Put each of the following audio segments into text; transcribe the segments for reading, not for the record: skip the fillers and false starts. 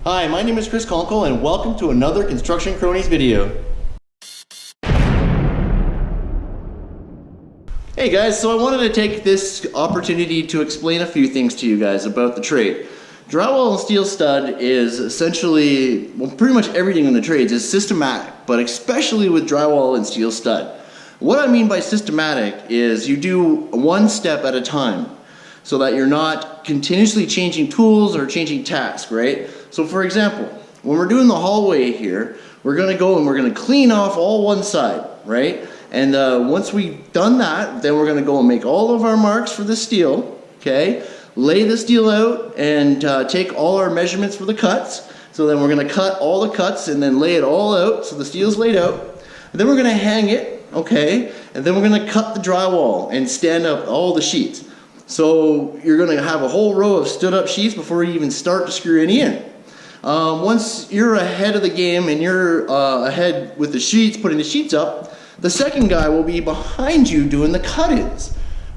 Hi, my name is Chris Conkle and welcome to another Construction Cronies video. Hey guys, so I wanted to take this opportunity to explain a few things to you guys about the trade. Drywall and steel stud is essentially, well, pretty much everything in the trades is systematic, but especially with drywall and steel stud. What I mean by systematic is you do one step at a time so that you're not continuously changing tools or changing tasks, right? So for example, when we're doing the hallway here, we're gonna go and we're gonna clean off all one side, right? And once we've done that, then we're gonna go and make all of our marks for the steel, okay? Lay the steel out and take all our measurements for the cuts. So then we're gonna cut all the cuts and then lay it all out so the steel's laid out. And then we're gonna hang it, okay? And then we're gonna cut the drywall and stand up all the sheets. So you're gonna have a whole row of stood up sheets before you even start to screw any in. Once you're ahead of the game and you're ahead with the sheets, putting the sheets up, the second guy will be behind you doing the cut-ins.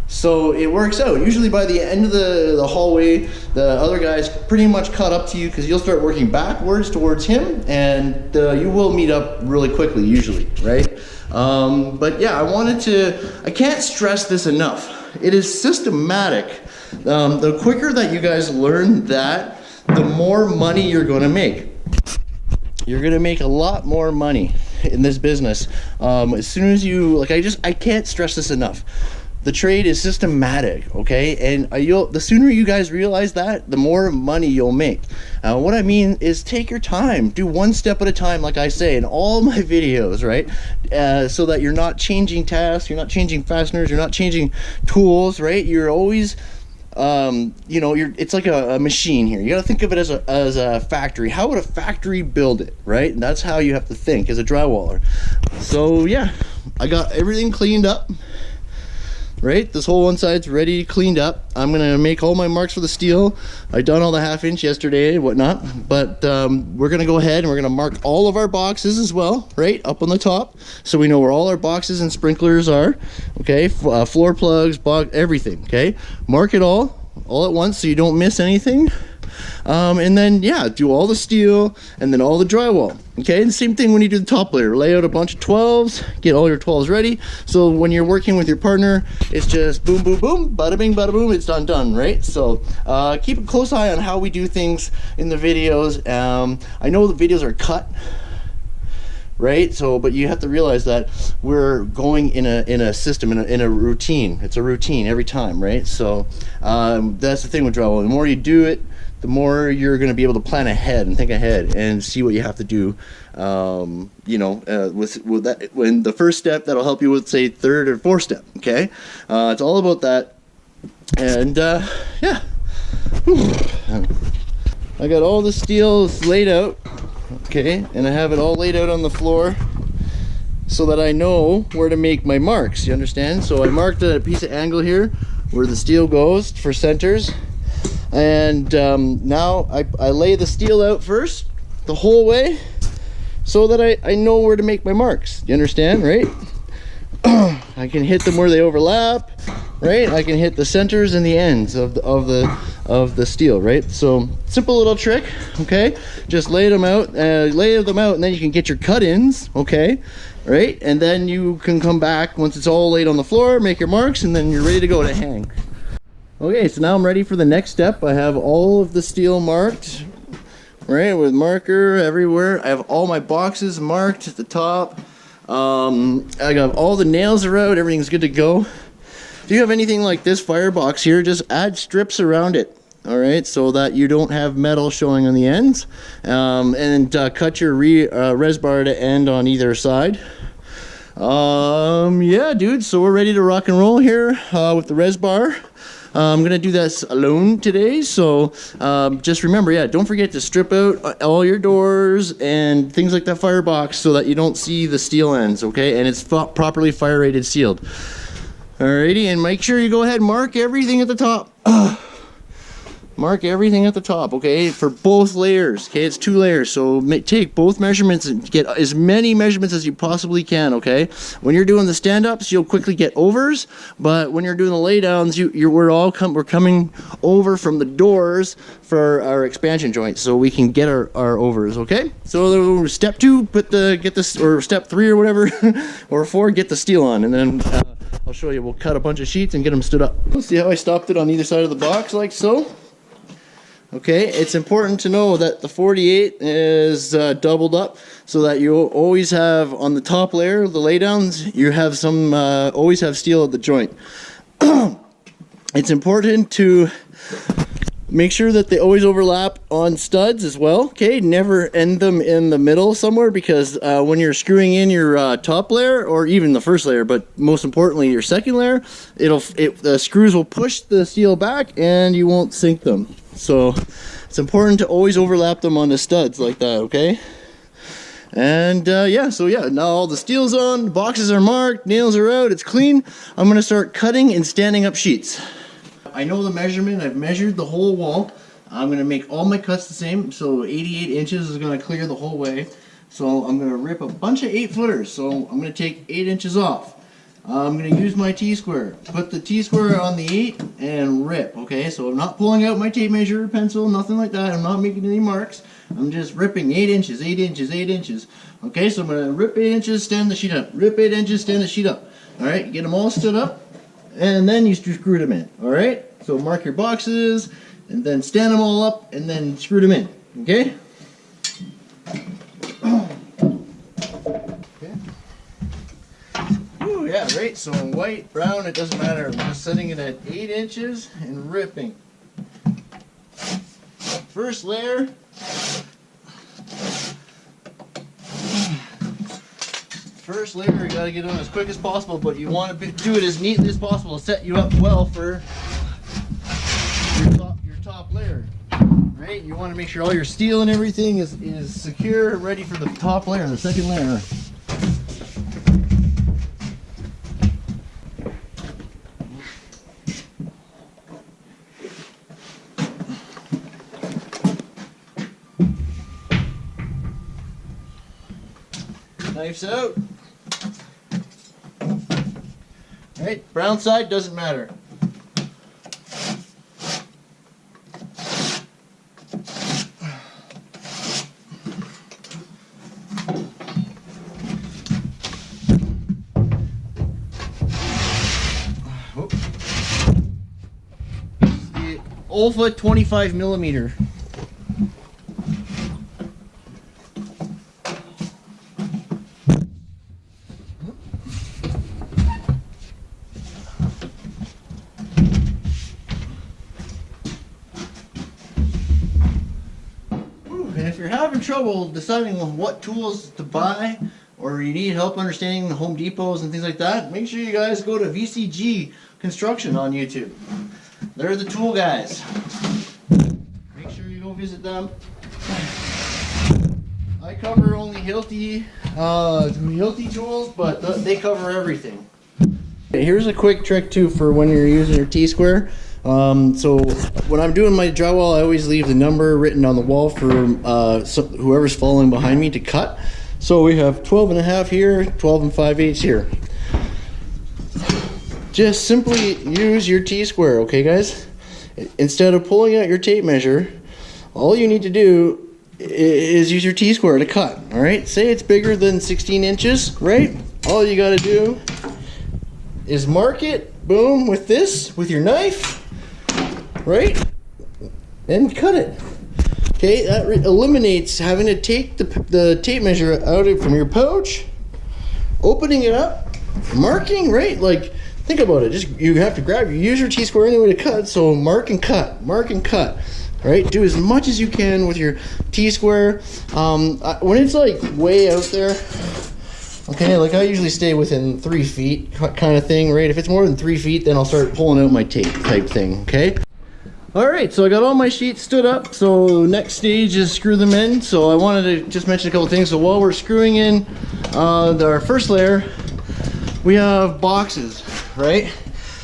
So it works out. Usually by the end of the hallway, the other guy's pretty much caught up to you because you'll start working backwards towards him and you will meet up really quickly usually, right? But yeah, I can't stress this enough. It is systematic. The quicker that you guys learn that, the more money you're gonna make. You're gonna make a lot more money in this business. As soon as you, I can't stress this enough. The trade is systematic, okay? And the sooner you guys realize that, the more money you'll make. What I mean is take your time. Do one step at a time, like I say in all my videos, right? So that you're not changing tasks, you're not changing fasteners, you're not changing tools, right? You're always, you know, it's like a machine here. You gotta think of it as a factory. How would a factory build it, right? And that's how you have to think as a drywaller. So yeah, I got everything cleaned up. Right, this whole one side's ready, cleaned up. I'm gonna make all my marks for the steel. I done all the 1/2 inch yesterday and whatnot, but we're gonna go ahead and we're gonna mark all of our boxes as well, right, up on the top, so we know where all our boxes and sprinklers are, okay, floor plugs, everything, okay? Mark it all at once so you don't miss anything. And then yeah, do all the steel and then all the drywall, okay? And same thing when you do the top layer. Lay out a bunch of 12s, get all your 12s ready, so when you're working with your partner, it's just boom boom boom, bada bing bada boom, it's done, right? So keep a close eye on how we do things in the videos. I know the videos are cut, right? So but you have to realize that we're going in a system, in a routine. It's a routine every time, right? So that's the thing with drywall. The more you do it, the more you're going to be able to plan ahead and think ahead and see what you have to do. You know, with that, when the first step that'll help you with, say, third or fourth step. Okay, it's all about that. And yeah, I got all the steel laid out. Okay, and I have it all laid out on the floor so that I know where to make my marks. You understand? So I marked a piece of angle here where the steel goes for centers. And now I lay the steel out first the whole way so that I know where to make my marks. You understand, right? I can hit them where they overlap, right? I can hit the centers and the ends of the steel, right? So simple little trick, okay? Just lay them out, and then you can get your cut-ins, okay? Right? And then you can come back once it's all laid on the floor, make your marks, and then you're ready to go to hang. Okay, so now I'm ready for the next step. I have all of the steel marked, right, with marker everywhere. I have all my boxes marked at the top. I got all the nails are out, everything's good to go. If you have anything like this firebox here, just add strips around it, all right, so that you don't have metal showing on the ends. And cut your res bar to end on either side. Yeah, dude, so we're ready to rock and roll here with the res bar. I'm gonna do this alone today, so just remember, yeah, don't forget to strip out all your doors and things like that firebox so that you don't see the steel ends, okay? And it's properly fire rated sealed. Alrighty, and make sure you go ahead and mark everything at the top. Mark everything at the top, okay, for both layers. Okay, it's 2 layers, so take both measurements and get as many measurements as you possibly can. Okay, when you're doing the stand-ups, you'll quickly get overs, but when you're doing the laydowns, we're coming over from the doors for our expansion joints, so we can get our overs. Okay, so step 2, or step 3 or whatever, or 4, get the steel on, and then I'll show you. We'll cut a bunch of sheets and get them stood up. Let's see how I stopped it on either side of the box, like so. Okay, it's important to know that the 48 is doubled up, so that you always have on the top layer, the laydowns, you have some always have steel at the joint. It's important to make sure that they always overlap on studs as well. Okay, never end them in the middle somewhere, because when you're screwing in your top layer, or even the first layer, but most importantly your second layer, the screws will push the steel back and you won't sink them. So it's important to always overlap them on the studs like that, okay? And yeah, now all the steel's on, the boxes are marked, nails are out, it's clean. I'm gonna start cutting and standing up sheets. I know the measurement, I've measured the whole wall. I'm gonna make all my cuts the same, so 88 inches is gonna clear the whole way. So I'm gonna rip a bunch of 8-footers, so I'm gonna take 8 inches off. I'm going to use my T-square. Put the T-square on the 8 and rip, okay? So I'm not pulling out my tape measure pencil, nothing like that. I'm not making any marks. I'm just ripping 8 inches, 8 inches, 8 inches. Okay, so I'm going to rip 8 inches, stand the sheet up. Rip 8 inches, stand the sheet up. Alright, get them all stood up, and then you screw them in. Alright, so mark your boxes, and then stand them all up, and then screw them in. Okay? Yeah, right, so white, brown, it doesn't matter. I'm just setting it at 8 inches and ripping. First layer. First layer, you gotta get on as quick as possible, but you want to do it as neatly as possible to set you up well for your top layer. Right? You want to make sure all your steel and everything is secure, ready for the top layer, the second layer. Knife's out. Right, brown side doesn't matter. The Olfa 25 millimeter. If you're having trouble deciding on what tools to buy, or you need help understanding the Home Depots and things like that, make sure you guys go to VCG Construction on YouTube. They're the tool guys. Make sure you go visit them. I cover only Hilti tools, but they cover everything. Okay, here's a quick trick too for when you're using your T-square. So when I'm doing my drywall, I always leave the number written on the wall for whoever's following behind me to cut. So we have 12.5 here, 12 5/8 here. Just simply use your T-square, okay guys? Instead of pulling out your tape measure, all you need to do is use your T-square to cut, all right? Say it's bigger than 16 inches, right? All you gotta do is mark it, boom, with your knife, right? And cut it. Okay, that eliminates having to take the tape measure out from your pouch, opening it up, marking, right? Like, think about it. Just you have to use your T-square anyway to cut. So mark and cut, right? Do as much as you can with your T-square. When it's like way out there, okay, like I usually stay within 3 feet kind of thing, right? If it's more than 3 feet, then I'll start pulling out my tape type thing, okay? All right, so I got all my sheets stood up. So next stage is screw them in. So I wanted to just mention a couple things. So while we're screwing in our first layer, we have boxes, right?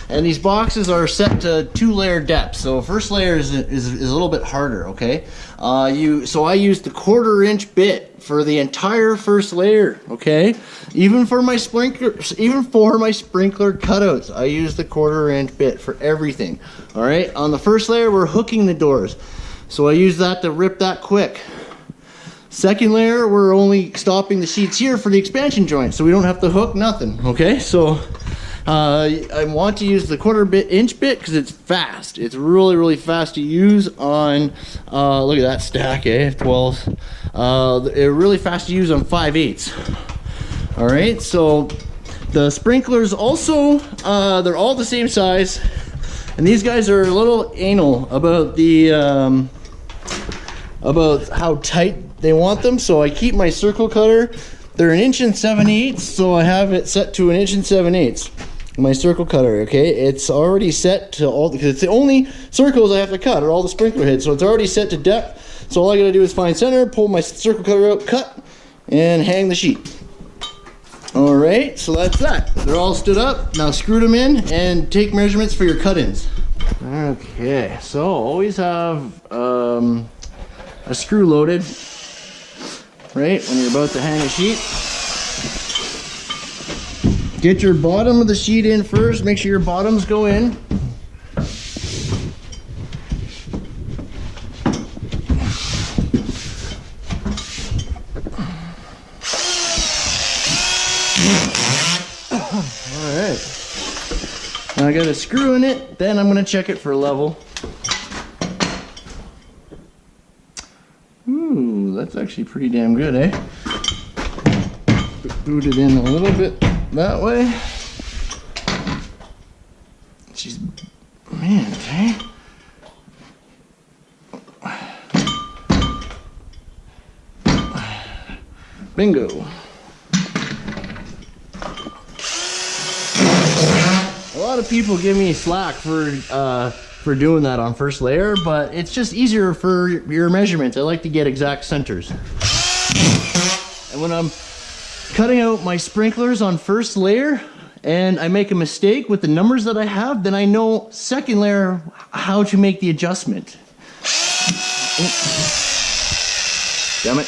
And these boxes are set to 2-layer depth. So first layer is a little bit harder, okay? So I use the 1/4-inch bit for the entire first layer, okay? Even for my sprinkler cutouts, I use the 1/4-inch bit for everything. All right, on the first layer, we're hooking the doors. So I use that to rip that quick. Second layer, we're only stopping the sheets here for the expansion joint, so we don't have to hook nothing, okay? So I want to use the 1/4-inch bit because it's fast. It's really, really fast to use on, look at that stack, 12. It's really fast to use on 5/8. All right, so the sprinklers also, they're all the same size. And these guys are a little anal about the, about how tight they want them. So I keep my circle cutter, they're 1 7/8 inches, so I have it set to 1 7/8 inches. My circle cutter, okay, it's already set to all, because it's the only circles I have to cut are all the sprinkler heads, so it's already set to depth. So all I gotta do is find center, pull my circle cutter out, cut, and hang the sheet. All right, so that's that. They're all stood up. Now screw them in and take measurements for your cut-ins. Okay, so always have a screw loaded, right, when you're about to hang a sheet. Get your bottom of the sheet in first. Make sure your bottoms go in. Alright. Now I got a screw in it, then I'm going to check it for level. Ooh, that's actually pretty damn good, eh? Boot it in a little bit that way. She's, man, okay. Bingo. A lot of people give me slack for doing that on first layer, but it's just easier for your measurements. I like to get exact centers. And when I'm cutting out my sprinklers on first layer and I make a mistake with the numbers that I have, then I know second layer how to make the adjustment. Damn it.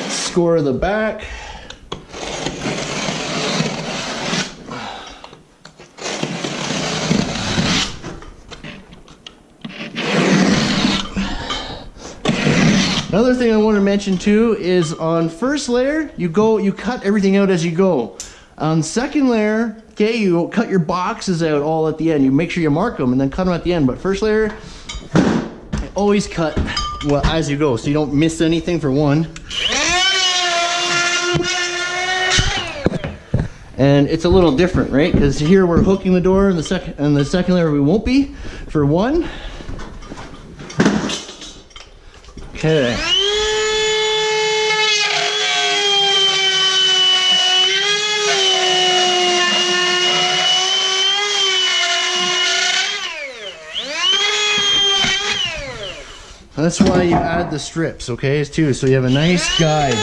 Score the back. Another thing I want to mention too is on first layer, you cut everything out as you go. On second layer, okay, you cut your boxes out all at the end. You make sure you mark them and then cut them at the end. But first layer, I always cut as you go, so you don't miss anything for one. And it's a little different, right? Because here we're hooking the door, and the second layer we won't be for one. Okay. That's why you add the strips, okay, too, so you have a nice guide.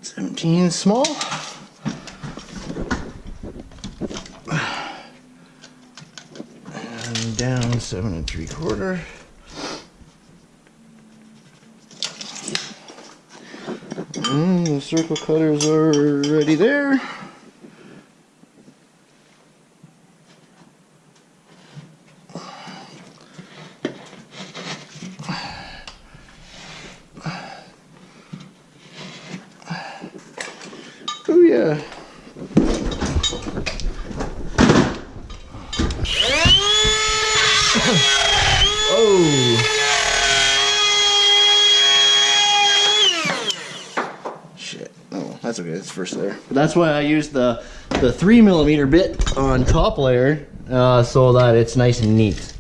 17 small. And down 7 3/4. And the circle cutters are already there. Oh yeah. Oh. Shit. Oh, that's okay. It's first layer. But that's why I use the 3mm bit on top layer so that it's nice and neat.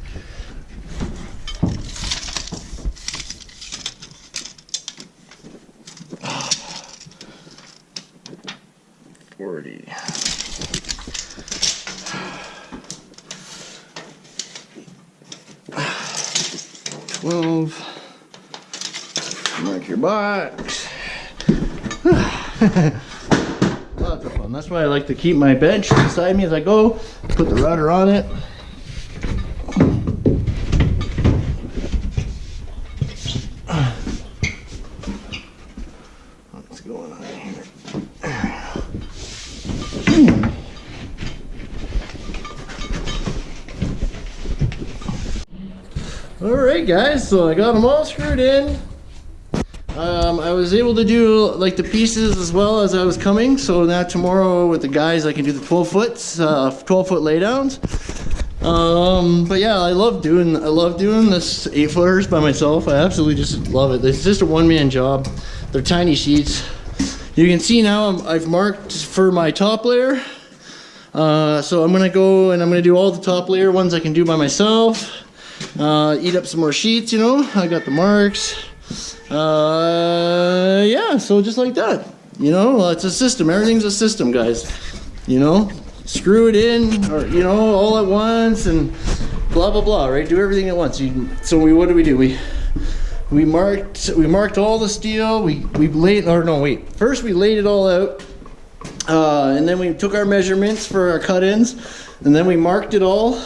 12. Mark your box. Lots of fun. That's why I like to keep my bench beside me as I go. Put the router on it. What's going on here? Alright guys, so I got them all screwed in. I was able to do like the pieces as well as I was coming, so now tomorrow with the guys I can do the 12 foot laydowns. But yeah, I love doing this 8 footers by myself. I absolutely just love it. It's just a one-man job. They're tiny sheets. You can see now I've marked for my top layer. So I'm gonna go and I'm gonna do all the top layer ones I can do by myself. Eat up some more sheets, you know. I got the marks. Yeah, so just like that, you know, it's a system. Everything's a system, guys, you know. Screw it in, or you know, all at once, and blah blah blah, right? Do everything at once. So what did we do? We marked all the steel. We laid, or no, wait. First we laid it all out, and then we took our measurements for our cut-ins, and then we marked it all.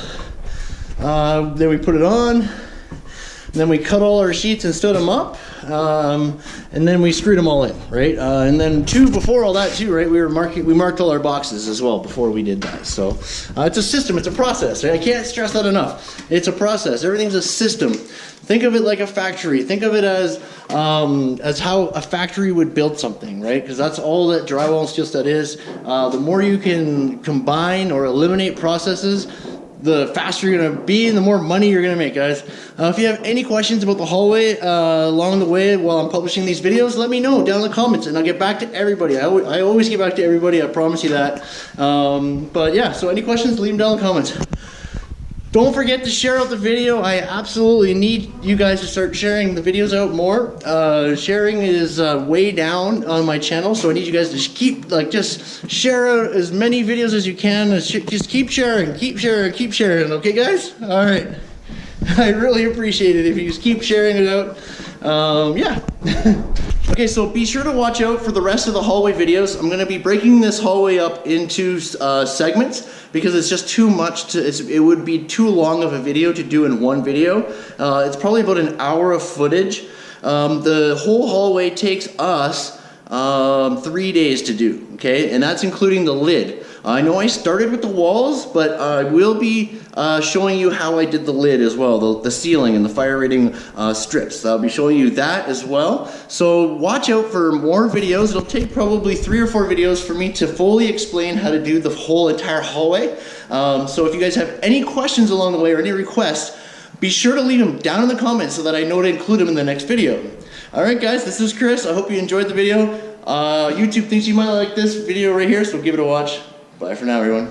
Then we put it on. Then we cut all our sheets and stood them up, and then we screwed them all in, right? And then before all that too, right? We marked all our boxes as well before we did that. So it's a system, it's a process, right? I can't stress that enough. It's a process. Everything's a system. Think of it like a factory. Think of it as how a factory would build something, right? Because that's all that drywall and steel stud is. The more you can combine or eliminate processes, the faster you're gonna be and the more money you're gonna make, guys. If you have any questions about the hallway along the way while I'm publishing these videos, let me know down in the comments and I'll get back to everybody. I always get back to everybody, I promise you that. But yeah, so any questions, leave them down in the comments. Don't forget to share out the video. I absolutely need you guys to start sharing the videos out more. Sharing is way down on my channel, so I need you guys to keep, just share out as many videos as you can. Just keep sharing, okay guys? All right. I really appreciate it if you just keep sharing it out. Yeah. Okay, so be sure to watch out for the rest of the hallway videos. I'm gonna be breaking this hallway up into segments because it's just too much it would be too long of a video to do in one video. It's probably about an hour of footage. The whole hallway takes us 3 days to do, okay? And that's including the lid. I know I started with the walls, but I will be showing you how I did the lid as well, the ceiling and the fire rating strips. I'll be showing you that as well. So watch out for more videos. It'll take probably 3 or 4 videos for me to fully explain how to do the whole entire hallway. So if you guys have any questions along the way or any requests, be sure to leave them down in the comments so that I know to include them in the next video. Alright guys, this is Chris. I hope you enjoyed the video. YouTube thinks you might like this video right here, so give it a watch. Bye for now, everyone.